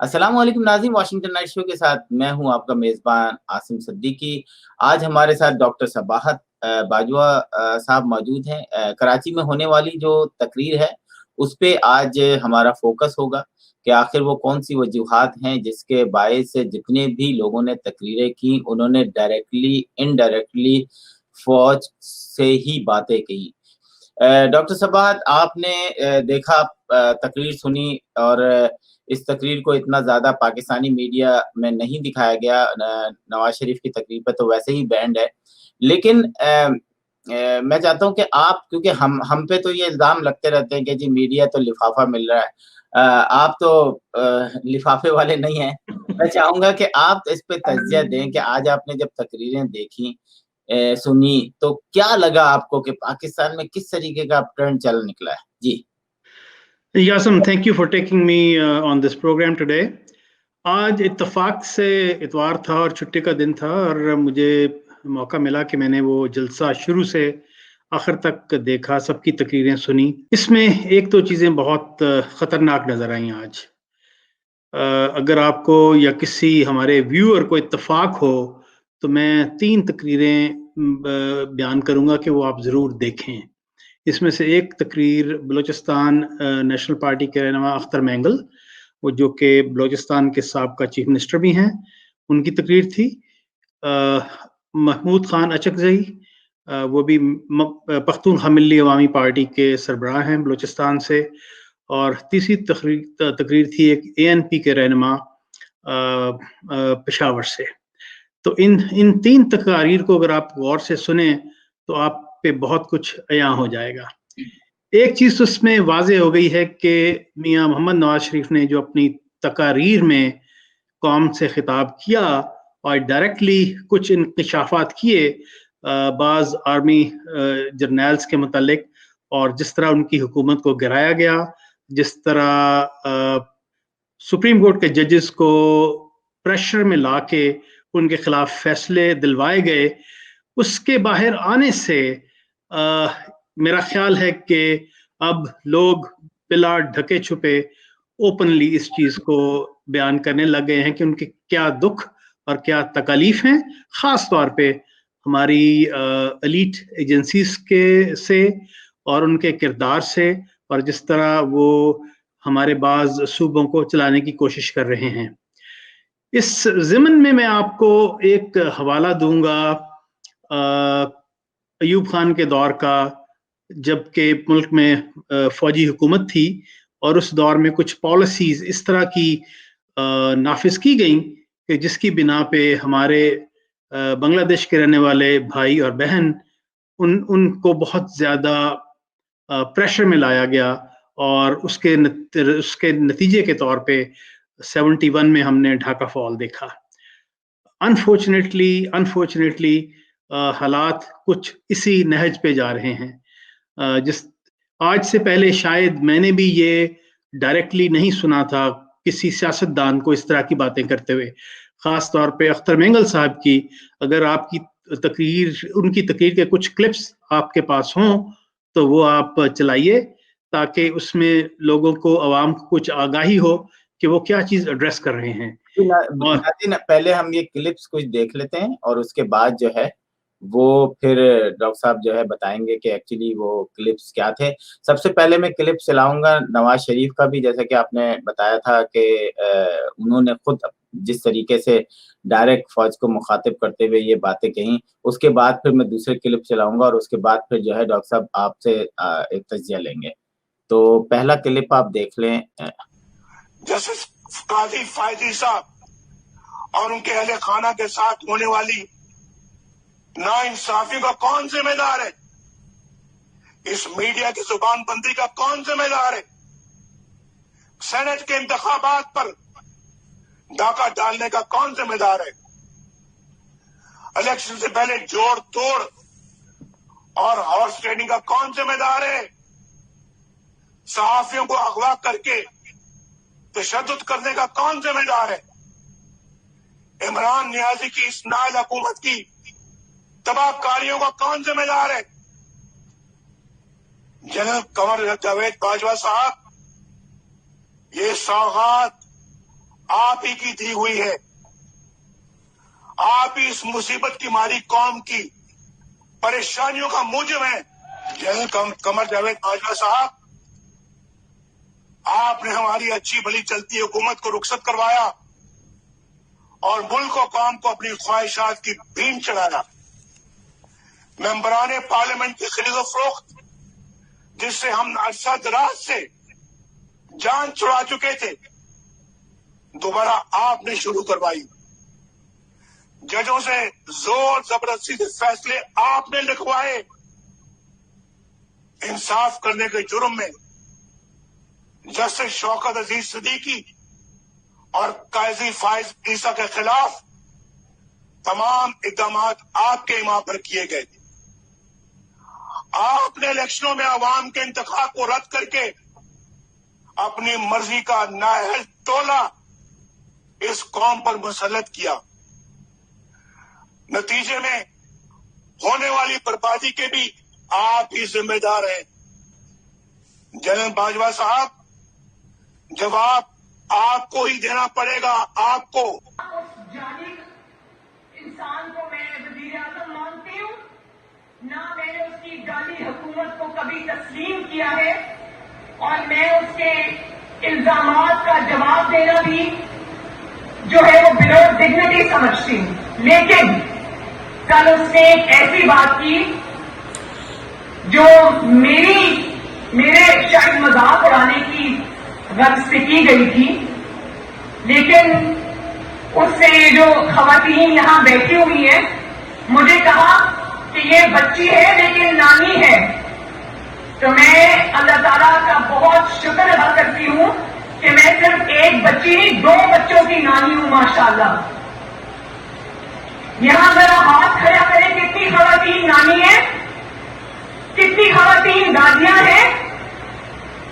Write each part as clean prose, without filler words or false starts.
अस्सलाम वालेकुम नाज़रीन, वाशिंगटन नाइट शो के साथ मैं हूं आपका मेज़बान आसिम सिद्दीकी। आज हमारे साथ डॉक्टर सबाहत बाजवा साहब मौजूद हैं। कराची में होने वाली जो तकरीर है, उस पे आज हमारा फ़ोकस होगा कि आखिर वो कौन-सी वजूहात हैं जिसके बायस से जितने भी लोगों ने तकरीरें की, उन्होंने डायरेक्टली, इनडायरेक्टली फ़ौज से ही बातें कही। डॉक्टर सबाहत, आपने देखा, तकरीर सुनी और इस तकरीर को इतना ज़्यादा पाकिस्तानी मीडिया में नहीं दिखाया गया। नवाज़ शरीफ की तकरीर पे तो वैसे ही बैंड है। लेकिन मैं चाहता हूँ कि आप, क्योंकि हम पे तो ये इल्ज़ाम लगते रहते हैं कि जी मीडिया तो लिफ़ाफ़ा मिल रहा है। आप तो लिफ़ाफ़े वाले नहीं हैं। मैं चाहूँगा कि आप इस पे तज़किया दें कि आज आपने जब तकरीरें देखी, सुनी, तो क्या लगा आपको कि पाकिस्तान में किस तरीके का ट्रेंड चल निकला है? जी। Yasam, thank you for taking me on this program today. आज इत्तेफाक से इतवार था और छुट्टी का दिन था और मुझे मौका मिला कि मैंने वो जलसा शुरू से आखिर तक देखा, सबकी तकरीरें सुनी। इसमें एक दो चीज़ें बहुत ख़तरनाक नज़र आई आज। अगर आपको या किसी हमारे व्यूअर को इत्तेफाक हो तो मैं 3 तकरीरें बयान करूँगा कि वो आप ज़रूर देखें। इसमें से एक तकरीर बलूचिस्तान नेशनल पार्टी के रहनुमा अख्तर मैंगल, वो जो कि बलूचिस्तान के साबका चीफ मिनिस्टर भी हैं, उनकी तकरीर थी। महमूद खान अचकज़ई, वो भी पख्तूनख्वा मिल्ली अवामी पार्टी के सरबराह हैं बलूचिस्तान से। और तीसरी तकरीर थी एक ANP के रहनुमा पेशावर से। तो इन 3 तकारीर को अगर आप गौर से सुने तो आप पे बहुत कुछ अयां हो जाएगा। एक चीज़ तो इसमें वाज़ेह हो गई है कि मियाँ मोहम्मद नवाज शरीफ ने जो अपनी तकारीर में कौम से खिताब किया और डायरेक्टली कुछ इंकशाफात किए बाज़ आर्मी जर्नल्स के मुतालिक, और जिस तरह उनकी हुकूमत को गिराया गया, जिस तरह सुप्रीम कोर्ट के जजेस को प्रेशर में ला के उनके खिलाफ फैसले दिलवाए गए, उसके बाहर आने से मेरा ख्याल है कि अब लोग बिला ढके छुपे ओपनली इस चीज को बयान करने लग गए हैं कि उनके क्या दुख और क्या तकलीफ हैं, खास तौर पे हमारी एलीट एजेंसीज के से और उनके किरदार से, और जिस तरह वो हमारे बाज सूबों को चलाने की कोशिश कर रहे हैं। इस ज़िमन में मैं आपको एक हवाला दूंगा अयूब खान के दौर का, जबकि मुल्क में फौजी हुकूमत थी और उस दौर में कुछ पॉलिसीज इस तरह की नाफिज की गई कि जिसकी बिना पे हमारे बांग्लादेश के रहने वाले भाई और बहन उनको बहुत ज़्यादा प्रेशर में लाया गया, और उसके नतीजे के तौर पे 71 में हमने ढाका फॉल देखा। अनफॉर्चुनेटली हालात कुछ इसी नहज पे जा रहे हैं। जिस आज से पहले शायद मैंने भी ये डायरेक्टली नहीं सुना था किसी सियासतदान को इस तरह की बातें करते हुए, खास तौर पे अख्तर मैंगल साहब की। अगर आपकी उनकी तकरीर के कुछ क्लिप्स आपके पास हों तो वो आप चलाइए, ताकि उसमें लोगों को, आवाम को कुछ आगाही हो कि वो क्या चीज एड्रेस कर रहे हैं। और पहले हम ये क्लिप्स कुछ देख लेते हैं और उसके बाद जो है वो फिर डॉक्टर साहब जो है बताएंगे कि एक्चुअली वो क्लिप्स क्या थे। सबसे पहले मैं क्लिप चलाऊंगा नवाज शरीफ का भी, जैसा कि आपने बताया था कि उन्होंने खुद जिस तरीके से डायरेक्ट फौज को मुखातिब करते हुए ये बातें कही। उसके बाद फिर मैं दूसरे क्लिप चलाऊंगा और उसके बाद फिर जो है डॉक्टर साहब आपसे एक तज्जिया लेंगे। तो पहला क्लिप आप देख लें। जस्टिस काजी फायदी साहब और उनके अहले खाना के साथ होने वाली नाइंसाफी का कौन जिम्मेदार है? इस मीडिया की जुबानबंदी का कौन जिम्मेदार है? सेनेट के इंतखाबात पर डाका डालने का कौन जिम्मेदार है? इलेक्शन से पहले जोड़ तोड़ और हॉर्स ट्रेडिंग का कौन जिम्मेदार है? सहाफियों को अगवा करके तशद्दुद करने का कौन जिम्मेदार है? इमरान नियाजी की इस नाइल हुकूमत की तबाहकारियों का कौन जिम्मेदार है? जनरल कंवर जावेद बाजवा साहब, ये सौगात आप ही की दी हुई है। आप ही इस मुसीबत की मारी कौम की परेशानियों का मूजिब है। जनरल कमर जावेद बाजवा साहब, आपने हमारी अच्छी भली चलती हुकूमत को रुखसत करवाया और मुल्क और कौम को अपनी ख्वाहिशात की भीम चढ़ाया। मेंबरान पार्लियामेंट की खरीद फरोख्त, जिससे हम अरसा दराज से जान छुड़ा चुके थे, दोबारा आपने शुरू करवाई। जजों से जोर जबरदस्ती से फैसले आपने लिखवाए। इंसाफ करने के जुर्म में जस्टिस शौकत अजीज सिद्दीकी और काजी फाइज ईसा के खिलाफ तमाम इक़दाम आपके इमाम पर किए गए। आपने इलेक्शनों में अवाम के इंतखाब को रद्द करके अपनी मर्जी का नाअहल टोला इस कौम पर मुसल्लत किया। नतीजे में होने वाली बर्बादी के भी आप ही जिम्मेदार हैं। जनरल बाजवा साहब, जवाब आपको ही देना पड़ेगा। आपको। उस जालिम इंसान को मैं वज़ीर आज़म मानती हूँ, ना मैंने उसकी गाली हुकूमत को कभी तस्लीम किया है, और मैं उसके इल्जामात का जवाब देना भी जो है वो बिलो डिग्निटी समझती हूँ। लेकिन कल उसने एक ऐसी बात की जो मेरे शायद मजाक उड़ाने की गर्ज से की गई थी, लेकिन उससे जो खवातीन यहाँ बैठी हुई है, मुझे कहा कि ये बच्ची है लेकिन नानी है। तो मैं अल्लाह ताला का बहुत शुक्र अदा करती हूँ कि मैं सिर्फ एक बच्ची नहीं, 2 बच्चों की नानी हूँ माशाअल्लाह। यहां जरा हाथ खड़ा करें, कितनी खवातीन नानी है, कितनी खवातीन दादियां हैं,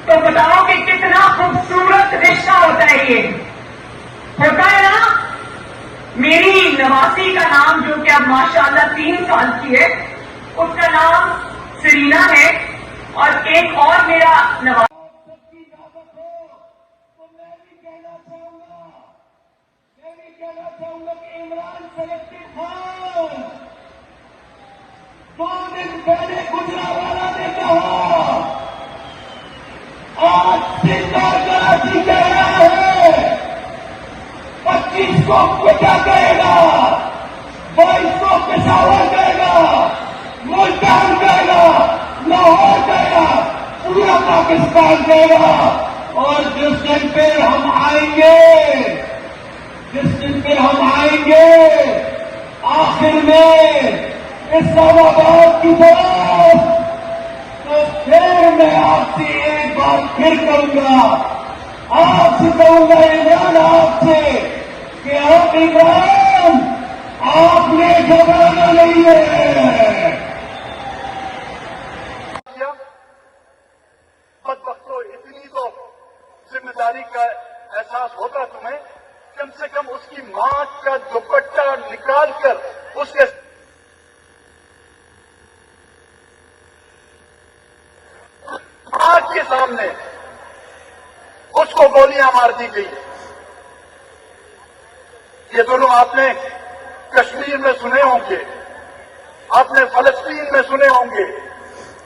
तो बताओ कि कितना खूबसूरत रिश्ता होता है। ये होता है ना। मेरी नवासी का नाम, जो कि अब माशाअल्लाह 3 साल की है, उसका नाम सरीना है, और एक और मेरा नवासी। कि इमरान सेलेक्टेड खान 2 दिन पहले गुजरावाला ने कहा, आज सिंध और कराची कह रहा है 25 को कोटा कहेगा, 22 को पेशावर कहेगा, मुल्तान कहेगा, लाहौर कहेगा, पूरा पाकिस्तान कहेगा। और जिस दिन पे हम आएंगे, आखिर में इस्लामाबाद की तरफ, तो फिर मैं आपसे एक बार फिर कहूंगा, आपसे कहूंगा इमरान, आपसे कि आप इमरान, आपने घबराना नहीं है। बदबख्तो, इतनी तो जिम्मेदारी का एहसास होता तुम्हें, कम से कम उसकी मां का दुपट्टा निकाल कर उसके आंख के सामने उसको गोलियां मार दी गई। ये दोनों आपने कश्मीर में सुने होंगे, आपने फलस्तीन में सुने होंगे,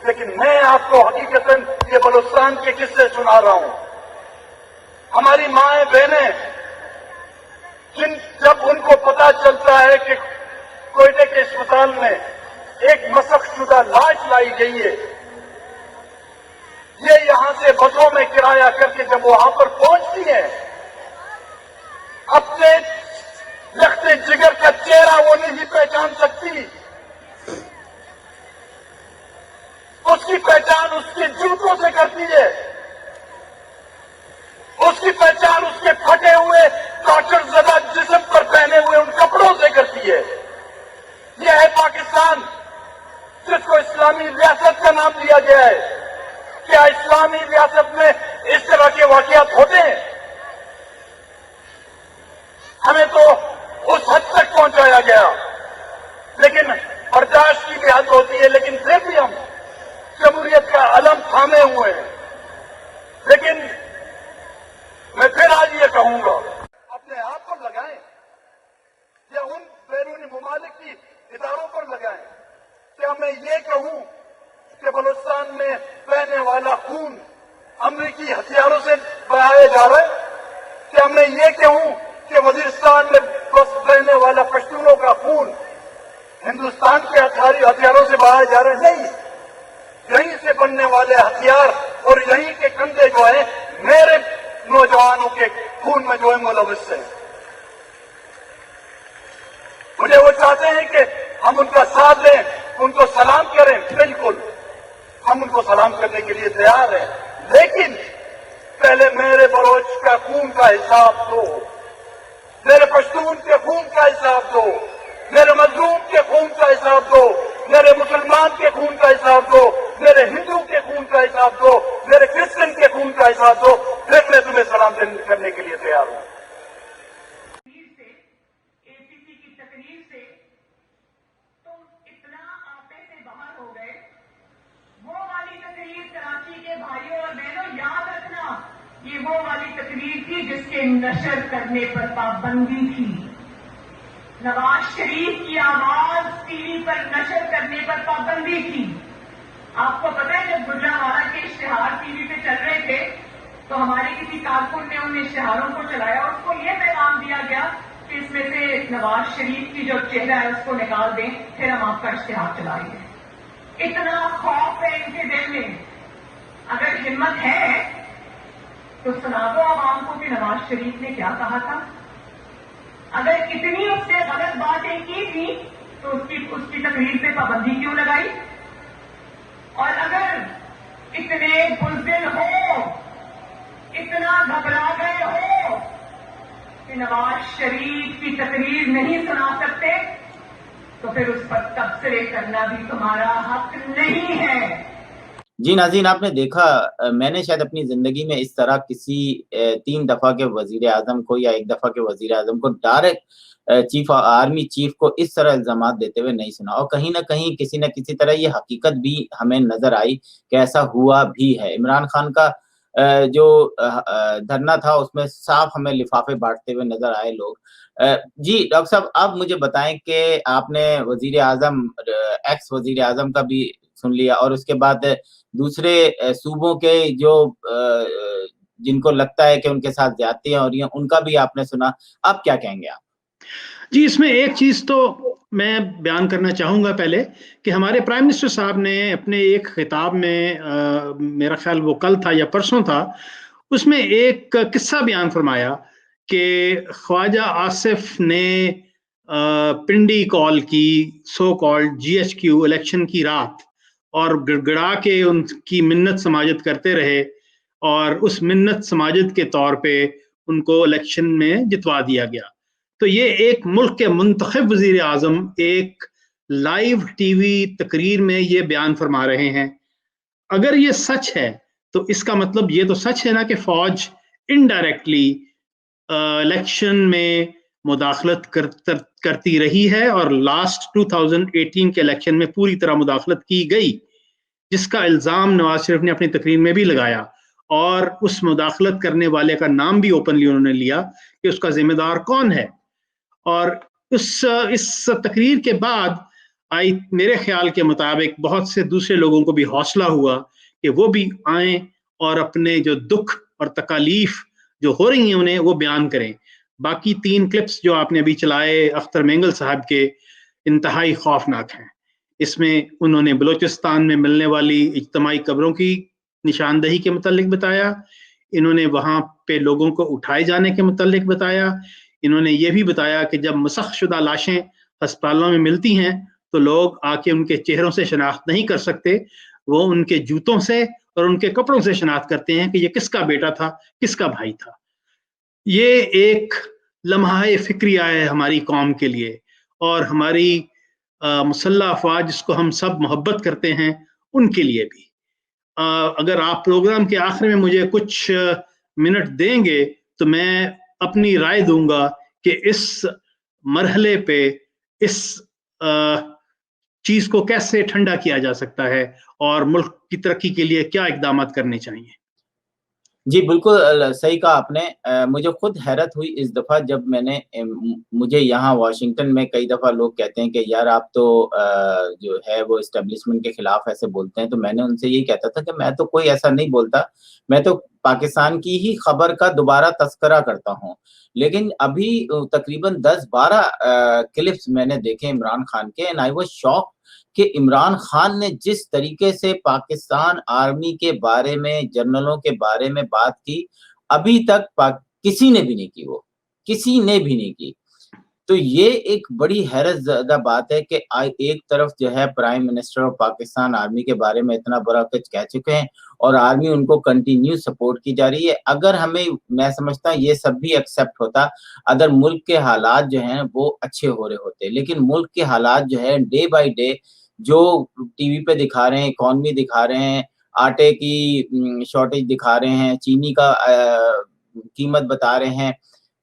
लेकिन मैं आपको हकीकतन ये बलूचिस्तान के किस्से सुना रहा हूं। हमारी माएं बहनें, जब उनको पता चलता है कि कोयटे के अस्पताल में एक मसखशुदा लाश लाई गई है, ये यहां से बसों में किराया करके जब वहां पर पहुंचती है, अपने लखते जिगर का चेहरा वो नहीं पहचान सकती। उसकी पहचान उसके जूतों से करती है, उसकी पहचान उसके फटे हुए टॉर्चरज़दा जिस्म पर पहने हुए उन कपड़ों से करती है। यह है पाकिस्तान, जिसको इस्लामी रियासत का नाम दिया गया है। क्या इस्लामी रियासत में इस तरह के वाकयात होते हैं? हमें तो उस हद तक पहुंचाया गया, लेकिन बर्दाश्त की भी हद होती है, लेकिन फिर भी हम जमहूरियत का अलम थामे हुए हैं। लेकिन मैं फिर आज ये कहूंगा, कहूं कि बलूचिस्तान में बहने वाला खून अमरीकी हथियारों से बहाया जा रहा है? क्या मैं ये कहूं कि वजीरिस्तान में बस बहने वाला पश्तूनों का खून हिंदुस्तान के हथियारों से बहाया जा रहा है? नहीं, यहीं से बनने वाले हथियार और यहीं के कंधे जो है मेरे नौजवानों के खून में जो है मुलविस है। मुझे वो चाहते हैं कि हम उनका साथ दें, उनको सलाम करें, बिल्कुल हम उनको सलाम करने के लिए तैयार हैं, लेकिन पहले मेरे बलोच का खून का हिसाब दो, मेरे पश्तून के खून का हिसाब दो, मेरे मजलूम के खून का हिसाब दो, मेरे मुसलमान के खून का हिसाब दो, मेरे हिंदू के खून का हिसाब दो, मेरे क्रिश्चियन के खून का हिसाब दो, फिर मैं तुम्हें सलाम करने के लिए तैयार हूं। एसीसी की तकरीर से तुम इतना आपे से बाहर हो गए। वो वाली तकरीर कराची के भाइयों और बहनों याद रखना, ये वो वाली तकरीर थी जिसके नशर करने पर पाबंदी थी। नवाज शरीफ की आवाज टीवी पर नशर करने पर पाबंदी थी। आपको पता है जब गुजरावाला के इश्तिहार टीवी पे चल रहे थे तो हमारे किसी कारकुन ने उन इश्तिहारों को चलाया, उसको ये पैगाम दिया गया कि इसमें से नवाज शरीफ की जो चेहरा है उसको निकाल दें, फिर हम आपका इश्तिहार चलाएंगे। इतना खौफ है इनके दिल में। अगर हिम्मत है तो सुना दो आवाम को कि नवाज शरीफ ने क्या कहा था। अगर इतनी उससे गलत बातें की थी तो उसकी तकरीर पे पाबंदी क्यों लगाई? और अगर इतने बुज़दिल हो, इतना घबरा गए हो कि नवाज शरीफ की तकरीर नहीं सुना सकते, तो फिर उस पर तबसरे करना भी तुम्हारा हक नहीं है। जी नाज़रीन, आपने देखा, मैंने शायद अपनी जिंदगी में इस तरह किसी 3 दफा के वजीर आजम को या 1 दफा के वजीर आजम को डायरेक्ट आर्मी चीफ को इस तरह इल्जामात देते हुए नहीं सुना। और कहीं ना कहीं किसी न किसी तरह ये हकीकत भी हमें नजर आई कि ऐसा हुआ भी है। इमरान खान का जो धरना था उसमें साफ हमें लिफाफे बांटते हुए नजर आए लोग। जी डॉक्टर साहब, आप मुझे बताएं कि आपने वजीर आजम, एक्स वजीर आजम का भी सुन लिया और उसके बाद दूसरे सूबों के जो जिनको लगता है कि उनके साथ ज्यादतियां हो रही हैं उनका भी आपने सुना। आप क्या कहेंगे आप? जी, इसमें एक चीज तो मैं बयान करना चाहूंगा पहले कि हमारे प्राइम मिनिस्टर साहब ने अपने एक खिताब में मेरा ख्याल वो कल था या परसों था, उसमें एक किस्सा बयान फरमाया कि ख्वाजा आसिफ ने पिंडी कॉल की, सो कॉल्ड GHQ इलेक्शन की रात, और गिड़गिड़ा के उनकी मिन्नत समाजत करते रहे और उस मिन्नत समाजत के तौर पे उनको इलेक्शन में जितवा दिया गया। तो ये एक मुल्क के मुंतखब वजीर आजम एक लाइव टीवी तकरीर में ये बयान फरमा रहे हैं। अगर ये सच है तो इसका मतलब ये तो सच है ना कि फौज इनडायरेक्टली इलेक्शन में मुदाखलत करती रही है और लास्ट 2018 के इलेक्शन में पूरी तरह मुदाखलत की गई, जिसका इल्ज़ाम नवाज शरीफ ने अपनी तकरीर में भी लगाया और उस मुदाखलत करने वाले का नाम भी ओपनली उन्होंने लिया कि उसका जिम्मेदार कौन है। और इस तकरीर के बाद मेरे ख्याल के मुताबिक बहुत से दूसरे लोगों को भी हौसला हुआ कि वो भी आए और अपने जो दुख और तकालीफ जो हो रही हैं उन्हें वो बयान करें। बाकी 3 क्लिप्स जो आपने अभी चलाए अख्तर मेंगल साहब के, इंतहाई खौफनाक हैं। इसमें उन्होंने बलूचिस्तान में मिलने वाली इज्तिमाई कब्रों की निशानदही के मुतालिक बताया, इन्होंने वहाँ पे लोगों को उठाए जाने के मुतालिक बताया, इन्होंने ये भी बताया कि जब मुसख्शुदा लाशें अस्पतालों में मिलती हैं तो लोग आके उनके चेहरों से शनाख्त नहीं कर सकते, वो उनके जूतों से और उनके कपड़ों से शनाख्त करते हैं कि ये किसका बेटा था, किसका भाई था। ये एक लम्हा फिक्रिया है हमारी कौम के लिए और हमारी मुसल्लह अफवाज जिसको हम सब मोहब्बत करते हैं उनके लिए भी। अगर आप प्रोग्राम के आखिर में मुझे कुछ मिनट देंगे तो मैं अपनी राय दूंगा कि इस मरहले पे इस चीज को कैसे ठंडा किया जा सकता है और मुल्क की तरक्की के लिए क्या इकदाम करने चाहिए। جی بالکل صحیح کہا آپ نے. مجھے خود حیرت ہوئی اس دفعہ جب میں نے مجھے یہاں واشنگٹن میں کئی دفعہ لوگ کہتے ہیں کہ یار آپ تو جو ہے وہ اسٹیبلشمنٹ کے خلاف ایسے بولتے ہیں, تو میں نے ان سے یہی کہتا تھا کہ میں تو کوئی ایسا نہیں بولتا, میں تو پاکستان کی ہی خبر کا دوبارہ تذکرہ کرتا ہوں. لیکن ابھی تقریباً 10-12 کلپس میں نے دیکھے عمران خان کے, اینڈ آئی واز شاک کہ عمران خان نے جس طریقے سے پاکستان آرمی کے بارے میں, جنرلوں کے بارے میں بات کی, ابھی تک کسی نے بھی نہیں کی, وہ کسی نے بھی نہیں کی. تو یہ ایک بڑی حیرت زدہ بات ہے کہ ایک طرف جو ہے prime minister of Pakistan army کے بارے میں اتنا بڑا کچھ کہہ چکے ہیں اور آرمی ان کو کنٹینیو سپورٹ کی جا رہی ہے. اگر ہمیں, میں سمجھتا ہوں یہ سب بھی ایکسیپٹ ہوتا اگر ملک کے حالات جو ہیں وہ اچھے ہو رہے ہوتے, لیکن ملک کے حالات جو ہے ڈے بائی ڈے جو ٹی وی پہ دکھا رہے ہیں, اکانومی دکھا رہے ہیں, آٹے کی شارٹیج دکھا رہے ہیں, چینی کا قیمت بتا رہے ہیں,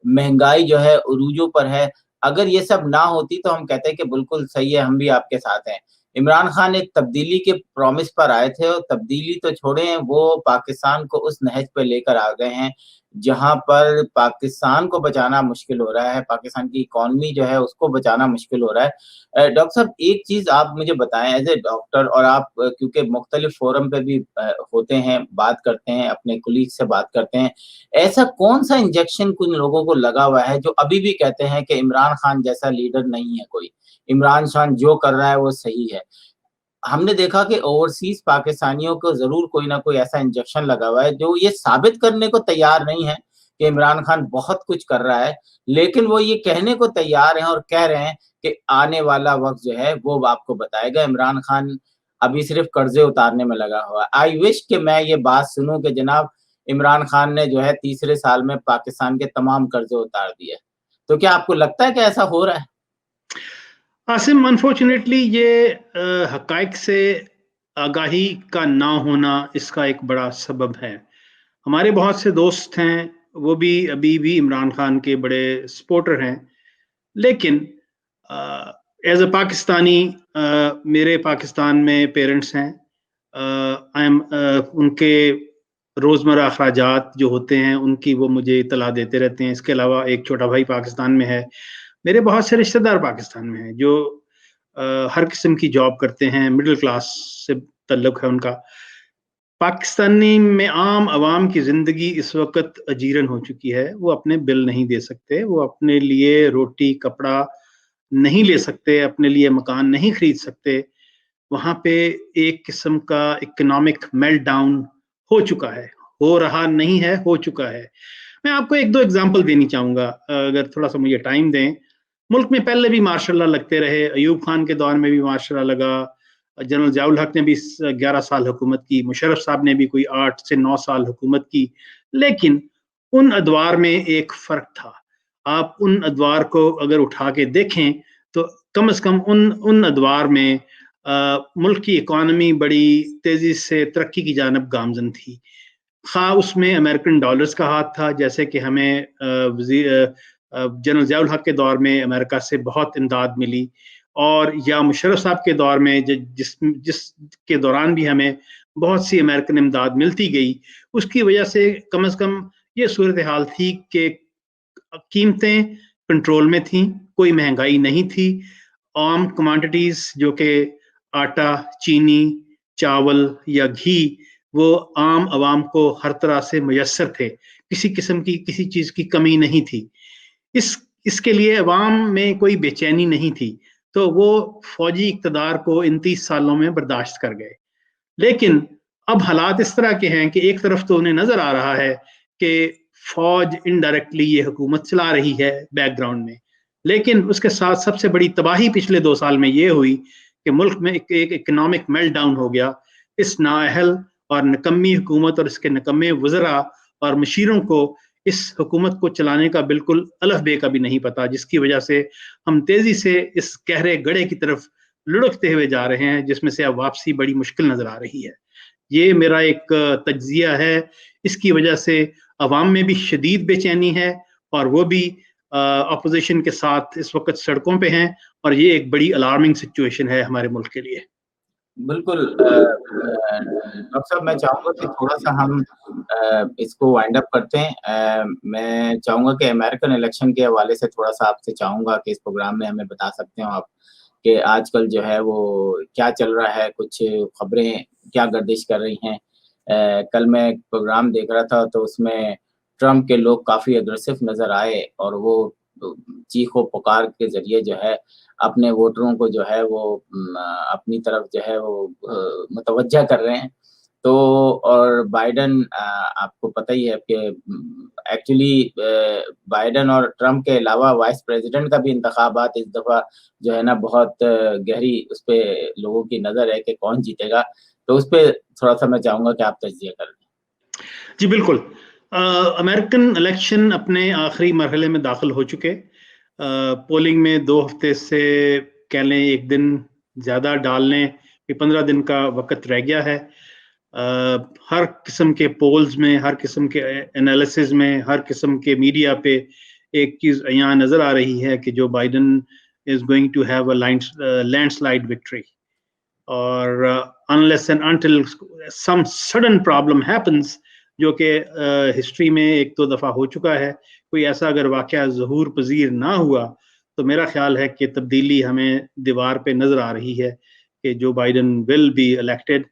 مہنگائی جو ہے عروجوں پر ہے, اگر یہ سب نہ ہوتی تو ہم کہتے ہیں کہ بالکل صحیح ہے, ہم بھی آپ کے ساتھ ہیں. عمران خان ایک تبدیلی کے پرومس پر آئے تھے, اور تبدیلی تو چھوڑیں, وہ پاکستان کو اس نہج پہ لے کر آ گئے ہیں جہاں پر پاکستان کو بچانا مشکل ہو رہا ہے, پاکستان کی اکانومی جو ہے اس کو بچانا مشکل ہو رہا ہے. ڈاکٹر صاحب ایک چیز آپ مجھے بتائیں ایز اے ڈاکٹر, اور آپ کیونکہ مختلف فورم پہ بھی ہوتے ہیں, بات کرتے ہیں, اپنے کولیگ سے بات کرتے ہیں, ایسا کون سا انجیکشن کچھ لوگوں کو لگا ہوا ہے جو ابھی بھی کہتے ہیں کہ عمران خان جیسا لیڈر نہیں ہے کوئی, عمران خان جو کر رہا ہے وہ صحیح ہے. ہم نے دیکھا کہ اوورسیز پاکستانیوں کو ضرور کوئی نہ کوئی ایسا انجیکشن لگا ہوا ہے جو یہ ثابت کرنے کو تیار نہیں ہے کہ عمران خان بہت کچھ کر رہا ہے, لیکن وہ یہ کہنے کو تیار ہیں اور کہہ رہے ہیں کہ آنے والا وقت جو ہے وہ آپ کو بتائے گا, عمران خان ابھی صرف قرضے اتارنے میں لگا ہوا ہے. آئی وش کہ میں یہ بات سنوں کہ جناب عمران خان نے جو ہے تیسرے سال میں پاکستان کے تمام قرضے اتار دیے. تو کیا آپ کو لگتا ہے کہ ایسا ہو رہا ہے؟ عاصم, انفارچونیٹلی یہ حقائق سے آگاہی کا نہ ہونا اس کا ایک بڑا سبب ہے. ہمارے بہت سے دوست ہیں, وہ بھی ابھی بھی عمران خان کے بڑے سپورٹر ہیں, لیکن ایز اے پاکستانی, میرے پاکستان میں پیرنٹس ہیں, ان کے روزمرہ اخراجات جو ہوتے ہیں ان کی وہ مجھے اطلاع دیتے رہتے ہیں. اس کے علاوہ ایک چھوٹا بھائی پاکستان میں ہے, میرے بہت سے رشتہ دار پاکستان میں ہیں جو ہر قسم کی جاب کرتے ہیں, مڈل کلاس سے تعلق ہے ان کا. پاکستانی میں عام عوام کی زندگی اس وقت اجیرن ہو چکی ہے, وہ اپنے بل نہیں دے سکتے, وہ اپنے لیے روٹی کپڑا نہیں لے سکتے, اپنے لیے مکان نہیں خرید سکتے. وہاں پہ ایک قسم کا اکنامک میلٹ ڈاؤن ہو چکا ہے, ہو رہا نہیں ہے, ہو چکا ہے. میں آپ کو ایک دو ایگزامپل دینی چاہوں گا اگر تھوڑا سا مجھے ٹائم دیں. ملک میں پہلے بھی ماشاء اللہ لگتے رہے, ایوب خان کے دور میں بھی ماشاء اللہ لگا, جنرل ضیاء الحق نے بھی 11 سال حکومت کی, مشرف صاحب نے بھی کوئی 8 سے 9 سال حکومت کی, لیکن ان ادوار میں ایک فرق تھا. آپ ان ادوار کو اگر اٹھا کے دیکھیں تو کم از کم ان ادوار میں ملک کی اکانومی بڑی تیزی سے ترقی کی جانب گامزن تھی. خواہ اس میں امریکن ڈالرز کا ہاتھ تھا, جیسے کہ ہمیں جنرل ضیاء الحق کے دور میں امریکہ سے بہت امداد ملی, اور یا مشرف صاحب کے دور میں جس کے دوران بھی ہمیں بہت سی امریکن امداد ملتی گئی. اس کی وجہ سے کم از کم یہ صورتحال تھی کہ قیمتیں کنٹرول میں تھیں, کوئی مہنگائی نہیں تھی, عام کمانڈٹیز جو کہ آٹا, چینی, چاول یا گھی وہ عام عوام کو ہر طرح سے میسر تھے, کسی قسم کی کسی چیز کی کمی نہیں تھی. اس کے لیے عوام میں کوئی بے چینی نہیں تھی, تو وہ فوجی اقتدار کو ان 30 سالوں میں برداشت کر گئے. لیکن اب حالات اس طرح کے ہیں کہ ایک طرف تو انہیں نظر آ رہا ہے کہ فوج انڈائریکٹلی یہ حکومت چلا رہی ہے بیک گراؤنڈ میں, لیکن اس کے ساتھ سب سے بڑی تباہی پچھلے 2 سال میں یہ ہوئی کہ ملک میں ایک اکنامک میلٹ ڈاؤن ہو گیا. اس نااہل اور نکمی حکومت اور اس کے نکمے وزراء اور مشیروں کو اس حکومت کو چلانے کا بالکل الف بے کا بھی نہیں پتا, جس کی وجہ سے ہم تیزی سے اس گہرے گڑھے کی طرف لڑکتے ہوئے جا رہے ہیں, جس میں سے اب واپسی بڑی مشکل نظر آ رہی ہے. یہ میرا ایک تجزیہ ہے. اس کی وجہ سے عوام میں بھی شدید بے چینی ہے, اور وہ بھی اپوزیشن کے ساتھ اس وقت سڑکوں پہ ہیں, اور یہ ایک بڑی الارمنگ سچویشن ہے ہمارے ملک کے لیے. बिल्कुल डॉक्टर साहब, मैं चाहूँगा कि थोड़ा-सा हम इसको वाइंड अप करते हैं। मैं चाहूँगा कि अमेरिकन इलेक्शन के हवाले से थोड़ा-सा आपसे चाहूँगा कि इस प्रोग्राम में हमें बता सकते हो आप कि आजकल जो है वो क्या चल रहा है, कुछ खबरें क्या गर्दिश कर रही हैं। कल मैं एक प्रोग्राम देख रहा था तो उसमें ट्रम्प के लोग काफ़ी अग्रेसिव नज़र आए और वो चीखो-पुकार के ज़रिए जो है अपने वोटरों को जो है वो अपनी तरफ जो है वो मुतवज्जा कर रहे हैं। तो और बाइडेन आपको पता ही है कि एक्चुअली बाइडेन और ट्रम्प के अलावा वाइस प्रेसिडेंट का भी इंतखाबात इस दफ़ा जो है ना बहुत गहरी उस पे लोगों की नज़र है कि कौन जीतेगा। तो उस पे थोड़ा-सा मैं चाहूँगा कि आप तज्ज़िया कर दें। जी बिल्कुल। अमेरिकन इलेक्शन अपने आखिरी मरहले में दाखिल हो चुके। पोलिंग में 2 हफ्ते से कह लें 1 दिन ज़्यादा डालने कि 15 दिन का वक़्त रह गया है। हर किस्म के पोल्स में, हर किस्म के एनालिसिस में, हर किस्म के मीडिया पे एक चीज़ यहाँ नज़र आ रही है कि जो Biden is going to have a landslide victory. और unless and until some sudden problem happens, जो कि हिस्ट्री में 1-2 दफ़ा हो चुका है, कोई ऐसा अगर वाक़या ज़हूर पज़ीर ना हुआ तो मेरा ख्याल है कि तब्दीली हमें दीवार पे नज़र आ रही है कि जो बाइडेन विल बी इलेक्टेड।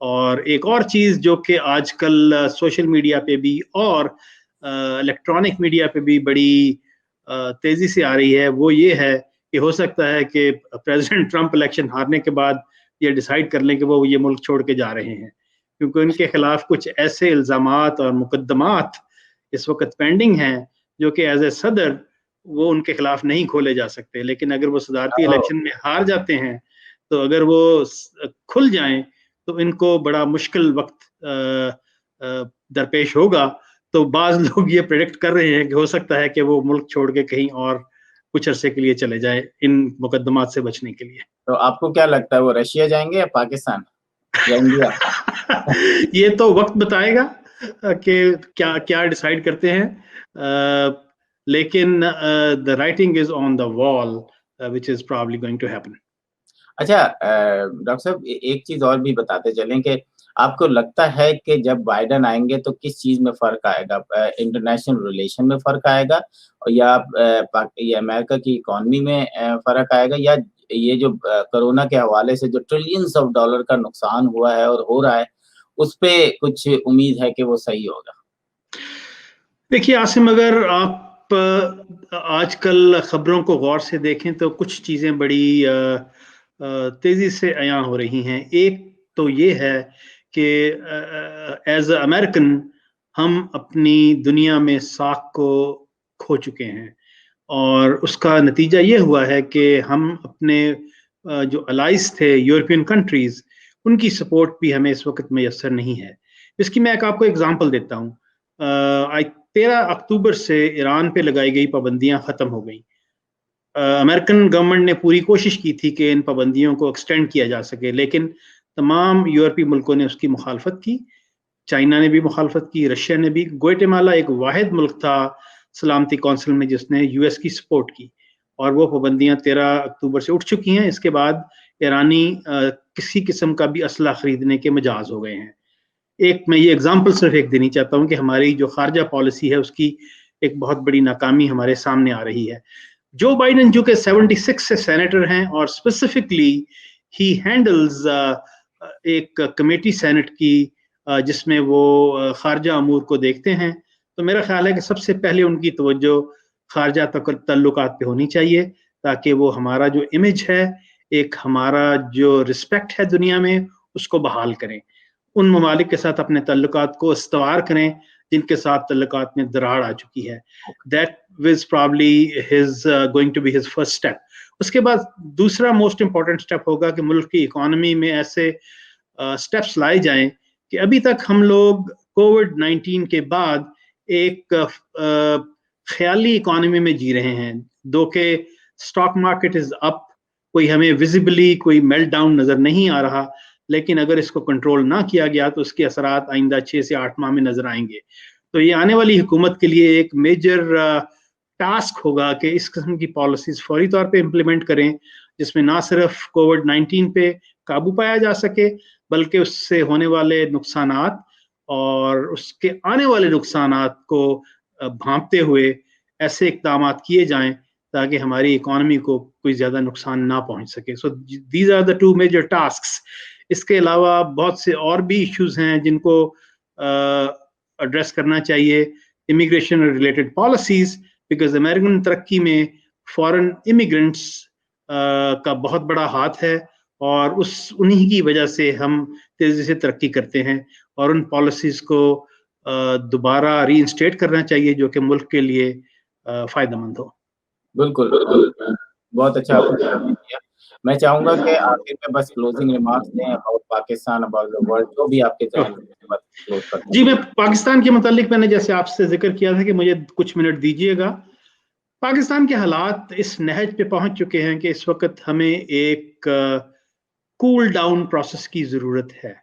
और एक और चीज़ जो कि आजकल सोशल मीडिया पे भी और इलेक्ट्रॉनिक मीडिया पे भी बड़ी तेज़ी से आ रही है, वो ये है कि हो सकता है कि प्रेसिडेंट ट्रंप इलेक्शन हारने के बाद ये डिसाइड कर लें कि वो ये मुल्क छोड़ के जा रहे हैं, क्योंकि उनके खिलाफ कुछ ऐसे इल्ज़ामात और मुकदमात इस वक्त पेंडिंग हैं जो कि एज ए सदर वो उनके खिलाफ नहीं खोले जा सकते। लेकिन अगर वो सदारती इलेक्शन में हार जाते हैं तो अगर वो खुल जाएं तो इनको बड़ा मुश्किल वक्त दरपेश होगा। तो बाज़ लोग ये प्रेडिक्ट कर रहे हैं कि हो सकता है कि वो मुल्क छोड़ के कहीं और कुछ अरसे के लिए चले जाए इन मुकदमात से बचने के लिए। तो आपको क्या लगता है वो रशिया जाएँगे या पाकिस्तान या इंडिया? ये तो वक्त बताएगा कि क्या क्या डिसाइड करते हैं। लेकिन the writing is on the wall which is probably going to happen. अच्छा डॉक्टर साहब एक चीज़ और भी बताते चलें कि आपको लगता है कि जब बाइडेन आएँगे तो किस चीज़ में फ़र्क आएगा? इंटरनेशनल रिलेशन में फ़र्क आएगा और या ये अमेरिका की इकॉनमी में फ़र्क आएगा या ये जो कोरोना के हवाले से जो ट्रिलियंस ऑफ डॉलर का नुकसान हुआ है और हो रहा है, उस पे कुछ उम्मीद है कि वो सही होगा? देखिए आसिम, अगर आप आजकल खबरों को गौर से देखें तो कुछ चीज़ें बड़ी तेज़ी से अयां हो रही हैं। एक तो ये है कि एज अ अमेरिकन हम अपनी दुनिया में साख को खो चुके हैं और उसका नतीजा ये हुआ है कि हम अपने जो अलाइज थे यूरोपियन कंट्रीज, उनकी सपोर्ट भी हमें इस वक्त मैसर नहीं है। इसकी मैं एक आपको एग्जांपल देता हूँ। 13 अक्टूबर से ईरान पे लगाई गई पाबंदियां ख़त्म हो गई। अमेरिकन गवर्नमेंट ने पूरी कोशिश की थी कि इन पाबंदियों को एक्सटेंड किया जा सके, लेकिन तमाम यूरोपीय मुल्कों ने उसकी मुखालफत की। चाइना ने भी मुखालफत की, रशिया ने भी। ग्वाटेमाला एक वाहिद मुल्क था सलामती कौंसिल में जिसने यूएस की सपोर्ट की और वो पाबंदियां 13 अक्टूबर से उठ चुकी हैं। इसके बाद ईरानी किसी किस्म का भी असला खरीदने के मजाज हो गए हैं। एक मैं ये एग्जांपल सिर्फ एक देनी चाहता हूँ कि हमारी जो खारजा पॉलिसी है उसकी एक बहुत बड़ी नाकामी हमारे सामने आ रही है। जो बाइडेन जो कि 76 से सेनेटर हैं और स्पेसिफिकली ही हैंडल्स एक कमेटी सेनेट की जिसमें वो खारजा अमूर को देखते हैं, तो मेरा ख्याल है कि सबसे पहले उनकी तवज्जो खारजा तल्लुकात पे होनी चाहिए ताकि वो हमारा जो इमेज है, एक हमारा जो रिस्पेक्ट है दुनिया में, उसको बहाल करें। उन ममालिक के साथ अपने तल्लुकात को इस्तवार करें जिनके साथ तल्लुकात में दरार आ चुकी है। That was probably his going to be his first step. उसके बाद दूसरा मोस्ट इंपॉर्टेंट स्टेप होगा कि मुल्क की इकोनॉमी में ऐसे स्टेप्स लाए जाएं कि अभी तक हम लोग कोविड-19 के बाद एक ख्याली इकोनॉमी में जी रहे हैं। दो के स्टॉक मार्केट इज अप, कोई हमें विजिबली कोई मेल्ट डाउन नजर नहीं आ रहा, लेकिन अगर इसको कंट्रोल ना किया गया तो उसके असरात आइंदा 6 से 8 माह में नजर आएंगे। तो ये आने वाली हुकूमत के लिए एक मेजर टास्क होगा कि इस किस्म की पॉलिसीज फौरी तौर पे इम्प्लीमेंट करें जिसमें ना सिर्फ कोविड-19 पे काबू पाया जा सके, बल्कि उससे होने वाले नुकसानात और उसके आने वाले नुकसानात को भांपते हुए ऐसे इक़दामात किए जाएं ताकि हमारी इकोनॉमी को कोई ज़्यादा नुकसान ना पहुंच सके. So these are the two major tasks. इसके अलावा बहुत से और भी इश्यूज हैं जिनको एड्रेस करना चाहिए. Immigration related policies, because American तरक्की में फॉरेन इमिग्रेंट्स का बहुत बड़ा हाथ है और उन्हीं की वजह से हम तेजी से तरक्की करते हैं, और उन पॉलिसीज को दोबारा रीइंस्टेट करना चाहिए जो कि मुल्क के लिए फायदेमंद हो. बिल्कुल, बहुत अच्छा आपने किया. मैं चाहूंगा कि आखिर में बस क्लोजिंग रिमार्क्स दें about Pakistan, about the world, जो भी आपके ज़हन में क्लोज करते हैं. जी, मैं पाकिस्तान के मुतालिक मैंने जैसे आपसे जिक्र किया था कि मुझे कुछ मिनट दीजिएगा. पाकिस्तान के हालात इस नहज पे पहुंच चुके हैं कि इस वक्त हमें एक कूल डाउन प्रोसेस की ज़रूरत है.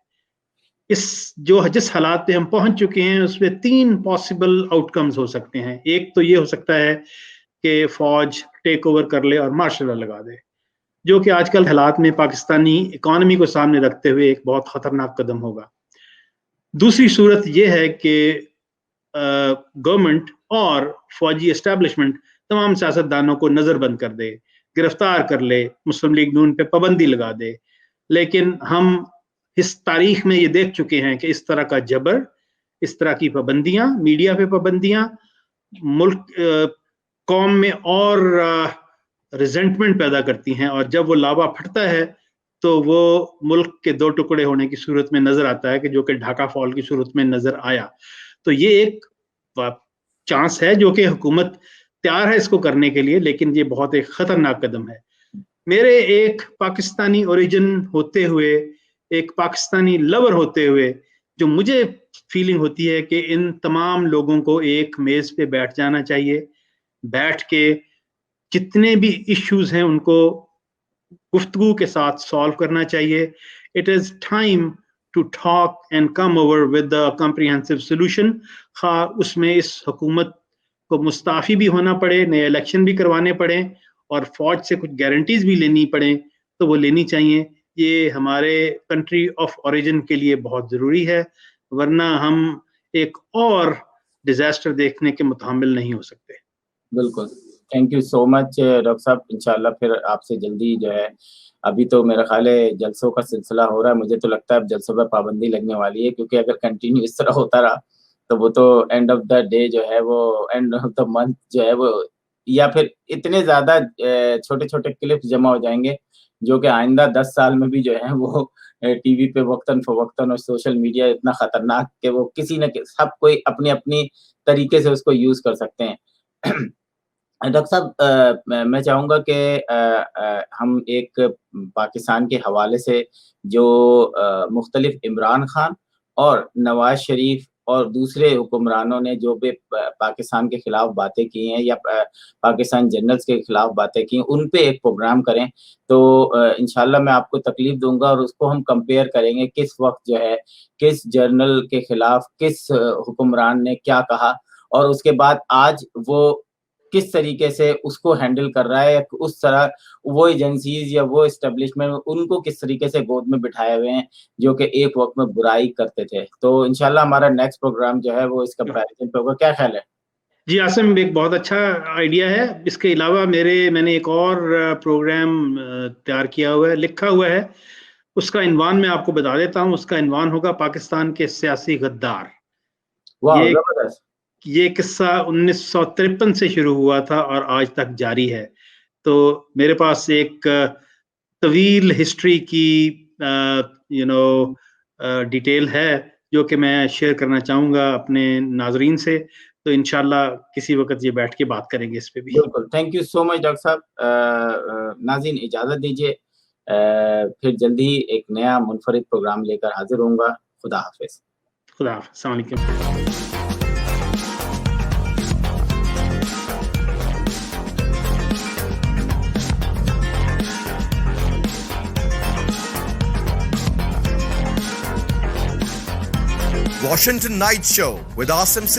जिस हालात पे हम पहुंच चुके हैं उसमें 3 पॉसिबल आउटकम्स हो सकते हैं. एक तो ये हो सकता है कि फौज टेक ओवर कर ले और मार्शल लॉ लगा दे, जो कि आजकल हालात में पाकिस्तानी इकोनॉमी को सामने रखते हुए एक बहुत खतरनाक कदम होगा. दूसरी सूरत यह है कि गवर्नमेंट और फौजी एस्टेब्लिशमेंट तमाम सियासतदानों को नज़रबंद कर दे, गिरफ्तार कर ले, मुस्लिम लीग नून पे पाबंदी लगा दे. लेकिन हम इस तारीख में ये देख चुके हैं कि इस तरह का जबर, इस तरह की पाबंदियां, मीडिया पे पाबंदियां मुल्क कौम में और रिजेंटमेंट पैदा करती हैं, और जब वो लावा फटता है तो वो मुल्क के 2 टुकड़े होने की सूरत में नजर आता है, कि जो कि ढाका फॉल की सूरत में नजर आया. तो ये एक चांस है जो कि हुकूमत तैयार है इसको करने के लिए, लेकिन ये बहुत एक खतरनाक कदम है. मेरे एक पाकिस्तानी ओरिजिन होते हुए, एक पाकिस्तानी लवर होते हुए, जो मुझे फीलिंग होती है कि इन तमाम लोगों को एक मेज पे बैठ जाना चाहिए, बैठ के जितने भी इश्यूज हैं उनको गुफ्तगू के साथ सॉल्व करना चाहिए. It is time to talk and come over with the comprehensive solution. खा उसमें इस हुकूमत को मुस्ताफ़ी भी होना पड़े, नए इलेक्शन भी करवाने पड़े और फौज से कुछ गारंटीज भी लेनी पड़े तो वो लेनी चाहिए. ये हमारे कंट्री ऑफ ओरिजिन के लिए बहुत ज़रूरी है, वरना हम एक और डिजास्टर देखने के मुतामिल नहीं हो सकते. बिल्कुल, thank you so much doctor साहब. इंशाल्लाह फिर आपसे जल्दी जो है, अभी तो मेरा ख्याल है जलसों का सिलसिला हो रहा है, मुझे तो लगता है अब जलसों पर पाबंदी लगने वाली है, क्योंकि अगर कंटिन्यू इस तरह होता रहा तो वो तो एंड ऑफ द डे जो है, वो एंड ऑफ द मंथ जो है वो, या फिर इतने ज़्यादा छोटे छोटे क्लिप्स जमा हो जाएंगे जो कि आइंदा 10 साल में भी जो है वो टीवी पे वक्तन फवक्तन, और सोशल मीडिया इतना खतरनाक कि वो किसी न सब कोई अपनी अपनी तरीके से उसको यूज़ कर सकते हैं. डॉक्टर साहब, मैं चाहूँगा कि हम एक पाकिस्तान के हवाले से जो मुख्तलिफ इमरान खान और नवाज शरीफ और दूसरे हुक्मरानों ने जो भी पाकिस्तान के खिलाफ बातें की हैं या पाकिस्तान जर्नल्स के खिलाफ बातें की हैं, उन पे एक प्रोग्राम करें तो इंशाल्लाह मैं आपको तकलीफ दूंगा और उसको हम कंपेयर करेंगे किस वक्त जो है किस जर्नल के खिलाफ किस हुक्मरान ने क्या कहा, और उसके बाद आज वो किस तरीके से उसको हैंडल कर रहा है, उस तरह वो एजेंसीज या वो एस्टेब्लिशमेंट उनको किस तरीके से गोद में बिठाए हुए हैं जो कि एक वक्त में बुराई करते थे. तो इंशाल्लाह हमारा नेक्स्ट प्रोग्राम जो है वो इस कंपैरिजन पे होगा. क्या ख्याल है? जी आसिम, एक बहुत अच्छा आइडिया है. इसके अलावा मैंने एक और प्रोग्राम तैयार किया हुआ है, लिखा हुआ है. उसका इन्वान मैं आपको बता देता हूँ. उसका इन्वान होगा पाकिस्तान के सियासी गद्दार. ये किस्सा 1953 से शुरू हुआ था और आज तक जारी है. तो मेरे पास एक तवील हिस्ट्री की डिटेल है जो कि मैं शेयर करना चाहूँगा अपने नाजरीन से. तो इंशाल्लाह किसी वक्त ये बैठ के बात करेंगे इस पे भी. बिल्कुल, thank you so much doctor साहब. नाज़रीन इजाज़त दीजिए, फिर जल्दी एक नया मुनफरिद प्रोग्राम लेकर हाजिर होऊंगा. खुदा हाफिज़. खुदा हाफिज़. अस्सलाम वालेकुम. Washington Night Show with Asim